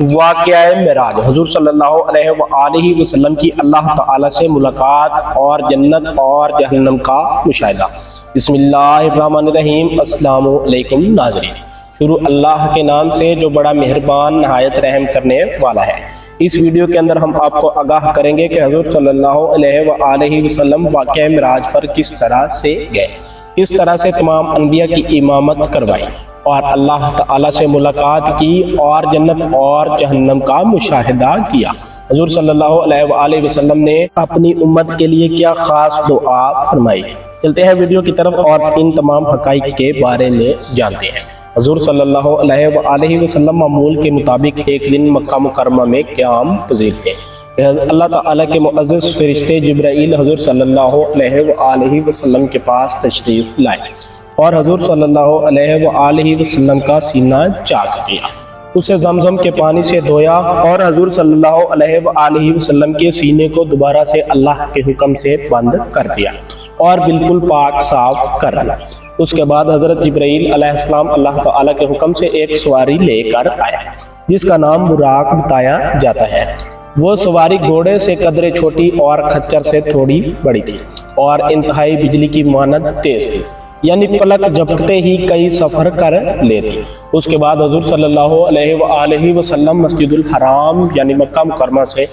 واقعہ معراج، حضور صلی اللہ علیہ وآلہ وسلم کی اللہ تعالی سے ملاقات اور جنت اور جہنم کا مشاہدہ۔ بسم اللہ الرحمن الرحیم۔ السلام علیکم ناظرین، شروع اللہ کے نام سے جو بڑا مہربان نہایت رحم کرنے والا ہے۔ اس ویڈیو کے اندر ہم آپ کو آگاہ کریں گے کہ حضور صلی اللہ علیہ وآلہ وسلم واقعہ معراج پر کس طرح سے گئے، کس طرح سے تمام انبیاء کی امامت کروائی اور اللہ تعالیٰ سے ملاقات کی اور جنت اور جہنم کا مشاہدہ کیا۔ حضور صلی اللہ علیہ وآلہ وسلم نے اپنی امت کے لیے کیا خاص دعا فرمائی۔ چلتے ہیں ویڈیو کی طرف اور ان تمام حقائق کے بارے میں جانتے ہیں۔ حضور صلی اللہ علیہ وآلہ وسلم معمول کے مطابق ایک دن مکہ مکرمہ میں قیام پذیر تھے۔ اللہ تعالیٰ کے معزز فرشتے جبرائیل حضور صلی اللہ علیہ وآلہ وسلم کے پاس تشریف لائے اور حضور صلی اللہ علیہ وآلہ وسلم کا سینہ چاک کیا، اسے زمزم کے پانی سے دھویا اور حضور صلی اللہ علیہ وآلہ وسلم کے سینے کو دوبارہ سے اللہ کے حکم سے بند کر دیا اور بالکل پاک صاف کر دیا۔ اس کے بعد حضرت جبرائیل علیہ السلام اللہ تعالیٰ کے حکم سے ایک سواری لے کر آیا جس کا نام براق بتایا جاتا ہے۔ وہ سواری گھوڑے سے قدرے چھوٹی اور خچر سے تھوڑی بڑی تھی اور انتہائی بجلی کی مانند تیز تھی، یعنی پلک جھپکتے ہی کئی سفر کر لیتی۔ اس کے بعد حضور صلی اللہ علیہ وآلہ وسلم مسجد الحرام یعنی مکہ مکرمہ سے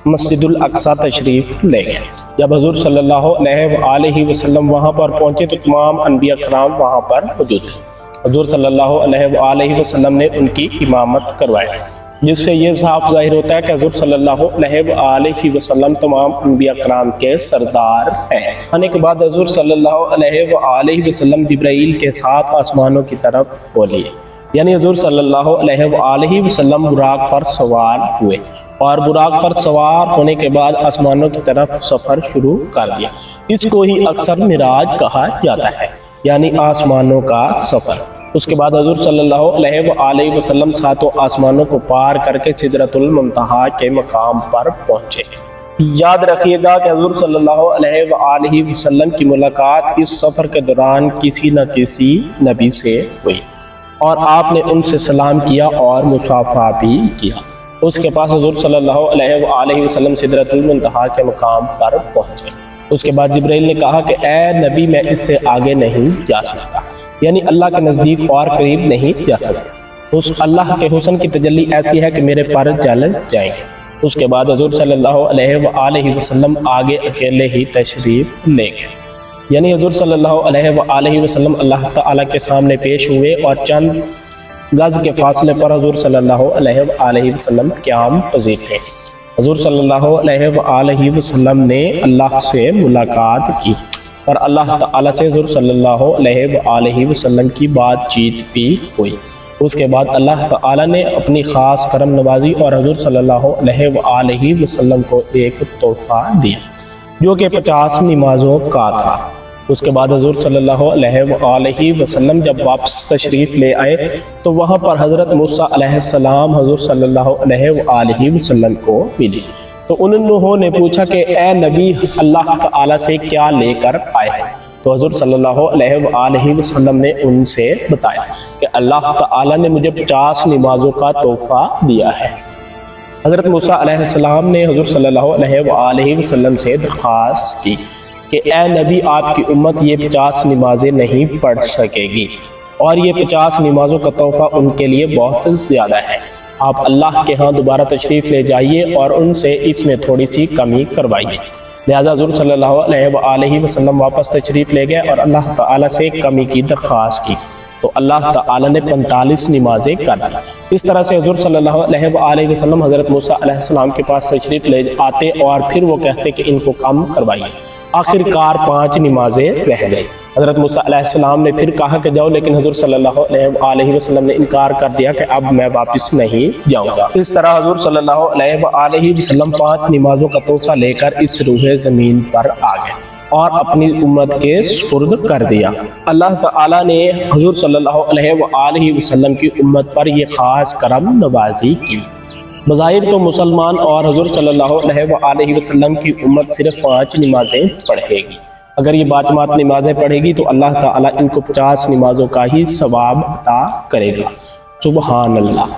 مسجد الاقصی تشریف لے گئے۔ جب حضور صلی اللہ علیہ وآلہ وسلم وہاں پر پہنچے تو تمام انبیاء کرام وہاں پر موجود تھے۔ حضور صلی اللہ علیہ وآلہ وسلم نے ان کی امامت کروائی، جس سے یہ صاف ظاہر ہوتا ہے کہ حضور صلی اللہ علیہ وآلہ وسلم تمام انبیاء کرام کے سردار ہیں۔ آنے کے بعد حضور صلی اللہ علیہ وآلہ وسلم جبرائیل کے ساتھ آسمانوں کی طرف بولے، یعنی حضور صلی اللہ علیہ وآلہ وسلم براق پر سوار ہوئے اور براق پر سوار ہونے کے بعد آسمانوں کی طرف سفر شروع کر دیا۔ اس کو ہی اکثر معراج کہا جاتا ہے، یعنی آسمانوں کا سفر۔ اس کے بعد حضور صلی اللہ علیہ وآلہ وسلم ساتوں آسمانوں کو پار کر کے سدرۃ المنتہا کے مقام پر پہنچے۔ یاد رکھیے گا کہ حضور صلی اللہ علیہ وآلہ وسلم کی ملاقات اس سفر کے دوران کسی نہ کسی نبی سے ہوئی اور آپ نے ان سے سلام کیا اور مصافحہ بھی کیا۔ اس کے پاس حضور صلی اللہ علیہ وآلہ وسلم سدرۃ المنتہا کے مقام پر پہنچے۔ اس کے بعد جبرائیل نے کہا کہ اے نبی، میں اس سے آگے نہیں جا سکتا، یعنی اللہ کے نزدیک اور قریب نہیں جا سکتا۔ اس اللہ کے حسن کی تجلی ایسی ہے کہ میرے پر جل جائیں گے۔ اس کے بعد حضور صلی اللہ علیہ وآلہ وسلم آگے اکیلے ہی تشریف لے گئے، یعنی حضور صلی اللہ علیہ وآلہ وسلم اللہ تعالیٰ کے سامنے پیش ہوئے اور چند گز کے فاصلے پر حضور صلی اللہ علیہ وآلہ وسلم قیام پذیر تھے۔ حضور صلی اللہ علیہ وآلہ وسلم نے اللہ سے ملاقات کی اور اللہ تعالیٰ سے حضور صلی اللہ علیہ وآلہ وسلم کی بات چیت بھی ہوئی۔ اس کے بعد اللہ تعالیٰ نے اپنی خاص کرم نوازی اور حضور صلی اللہ علیہ وآلہ وسلم کو ایک تحفہ دیا جو کہ 50 نمازوں کا تھا۔ اس کے بعد حضور صلی اللہ علیہ وآلہ وسلم جب واپس تشریف لے آئے تو وہاں پر حضرت موسیٰ علیہ السلام حضور صلی اللہ علیہ وآلہ وسلم کو ملی، تو انہوں نے پوچھا کہ اے نبی، اللہ تعالیٰ سے کیا لے کر آئے ہیں؟ تو حضور صلی اللہ علیہ وآلہ وسلم نے ان سے بتایا کہ اللہ تعالیٰ نے مجھے 50 نمازوں کا تحفہ دیا ہے۔ حضرت موسیٰ علیہ السلام نے حضور صلی اللہ علیہ وآلہ وسلم سے درخواست کی کہ اے نبی، آپ کی امت یہ 50 نمازیں نہیں پڑھ سکے گی اور یہ 50 نمازوں کا تحفہ ان کے لیے بہت زیادہ ہے۔ آپ اللہ کے ہاں دوبارہ تشریف لے جائیے اور ان سے اس میں تھوڑی سی کمی کروائیے۔ لہذا حضور صلی اللہ علیہ وآلہ وسلم واپس تشریف لے گئے اور اللہ تعالیٰ سے کمی کی درخواست کی تو اللہ تعالیٰ نے 45 نمازیں کر دی۔ اس طرح سے حضور صلی اللہ علیہ وآلہ وسلم حضرت موسیٰ علیہ السلام کے پاس تشریف لے آتے اور پھر وہ کہتے کہ ان کو کم کروائیے۔ آخر کار 5 نمازیں رہ گئی۔ حضرت موسیٰ علیہ السلام نے پھر کہا کہ جاؤ، لیکن حضور صلی اللہ علیہ وآلہ وسلم نے انکار کر دیا کہ اب میں واپس نہیں جاؤں گا۔ اس طرح حضور صلی اللہ علیہ وآلہ وسلم 5 نمازوں کا تحفہ لے کر اس روح زمین پر آ گئے اور اپنی امت کے سپرد کر دیا۔ اللہ تعالیٰ نے حضور صلی اللہ علیہ وآلہ وسلم کی امت پر یہ خاص کرم نوازی کی۔ بظاہر تو مسلمان اور حضور صلی اللہ علیہ وآلہ وسلم کی امت صرف 5 نمازیں پڑھے گی۔ اگر یہ باجماعت نمازیں پڑھے گی تو اللہ تعالیٰ ان کو 50 نمازوں کا ہی ثواب عطا کرے گا۔ سبحان اللہ۔